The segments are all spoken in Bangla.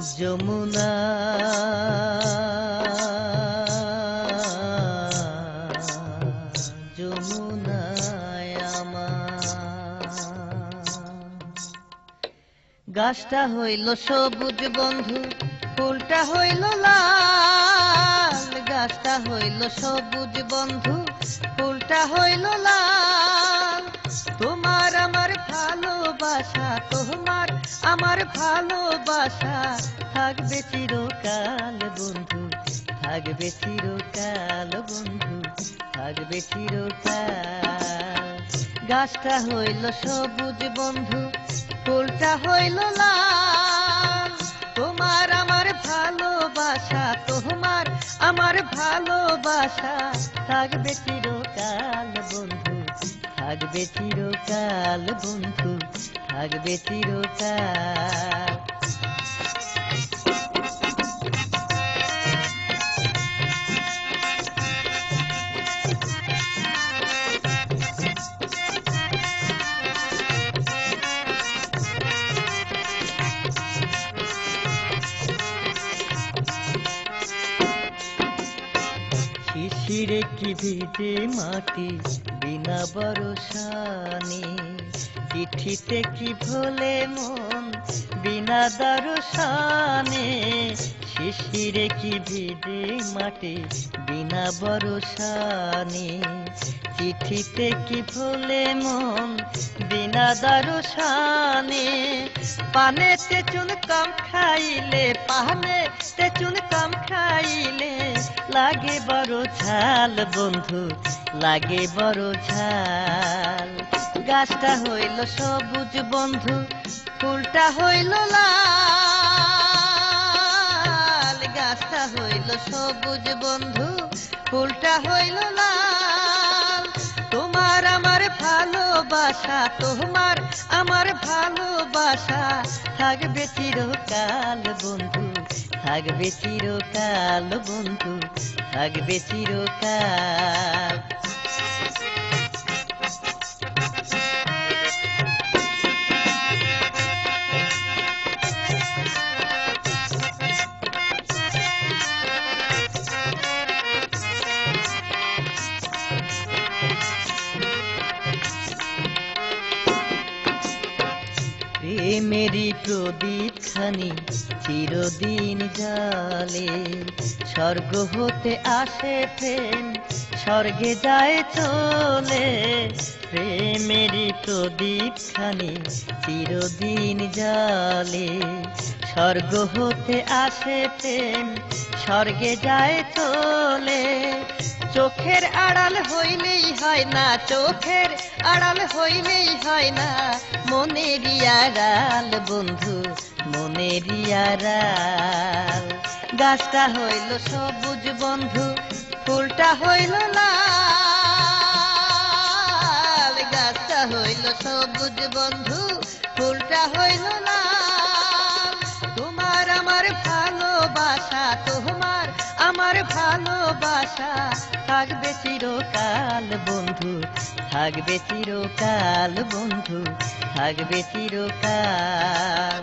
যমুনা যমুনায় আমার গাছটা হইল সবুজ বন্ধু, ফুলটা হইল লাল। গাছটা হইল সবুজ বন্ধু, ফুলটা হইল লাল। তোমার আমার ভালোবাসা, তোমার আমার ভালোবাসা থাকবে চিরকাল বন্ধু, থাকবে চিরকাল বন্ধু, থাকবে চিরকাল। গাছটা হইল সবুজ বন্ধু, ফুলটা হইল লাল। তোমার আমার ভালোবাসা, তোমার আমার ভালোবাসা থাকবে চিরকাল বন্ধু, থাকবে চিরকাল বন্ধু, থাকবে চিরকাল। শিশিরে কি ভিজে মাটি বিনা বরষানি, চিঠিতে কি ভোলে মন বিনা দর্শনে। শিশিরে কি ভিজে মাটি বিনা বরষানি, চিঠিতে কি ভোলে মন বিনা দর্শনে। পানেতে চুন কম খাইলে, পানেতে চুন কম খাইলে লাগে বড় ঝাল বন্ধু, লাগে বড় ঝাল। গাছটা হইল সবুজ বন্ধু, ফুলটা হইল লাল। গাছটা হইল সবুজ বন্ধু, ফুলটা হইল লাল। তোমার আমার ভালোবাসা, তোমার আমার ভালোবাসা থাকবে চিরকাল বন্ধু, থাকবে চিরকাল বন্ধু, থাকবে চিরকাল। প্রেমেরই প্রদীপ খানি চিরদিন জ্বালে, স্বর্গ হতে আসে প্রেম স্বর্গে যায় চলে। প্রেমেরই প্রদীপ খানি চিরদিন জ্বালে, স্বর্গ হতে আসে প্রেম স্বর্গে যায় চলে। চোখের আড়াল হইলেই হয় না, চোখের আড়াল হইলেই হয় না মনেরই আড়াল বন্ধু, মনেরই আড়াল। গাছটা হইল সবুজ বন্ধু, ফুলটা হইল লাল। গাছটা হইল সবুজ বন্ধু, ফুলটা হইল লাল। তোমার আমার ভালোবাসা, তোমার আমার ভালোবাসা থাকবে চিরকাল বন্ধু, থাকবে চিরকাল বন্ধু, থাকবে চিরকাল।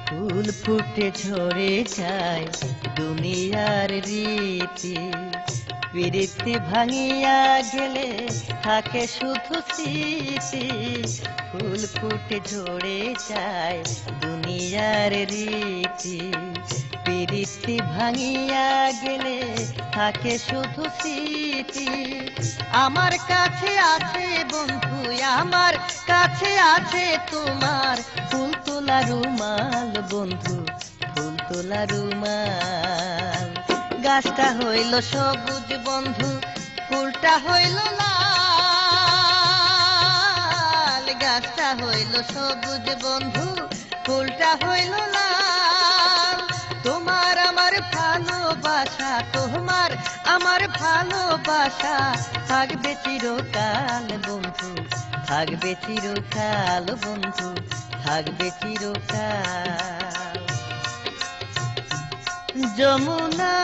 ফুল ফুটে ঝরে যায় দুনিয়ার রীতি, প্রীতি ভাঙিয়া গেলে থাকে শুধু স্মৃতি। ফুল ফুটে ঝরে যায় দুনিয়ার রীতি, প্রীতি ভাঙিয়া গেলে থাকে শুধু স্মৃতি। আমার কাছে আছে বন্ধু, আমার কাছে আছে তোমার ফুল তোলা রুমাল বন্ধু, ফুল তোলা রুমাল। গাছটা হইল সবুজ বন্ধু, ফুলটা হইল লাল। গাছটা হইল সবুজ বন্ধু, ফুলটা হইল লাল। তোমার আমার ভালোবাসা, তোমার আমার ভালোবাসা থাকবে চিরকাল বন্ধু, থাকবে চিরকাল বন্ধু, থাকবে চিরকাল। যমুনা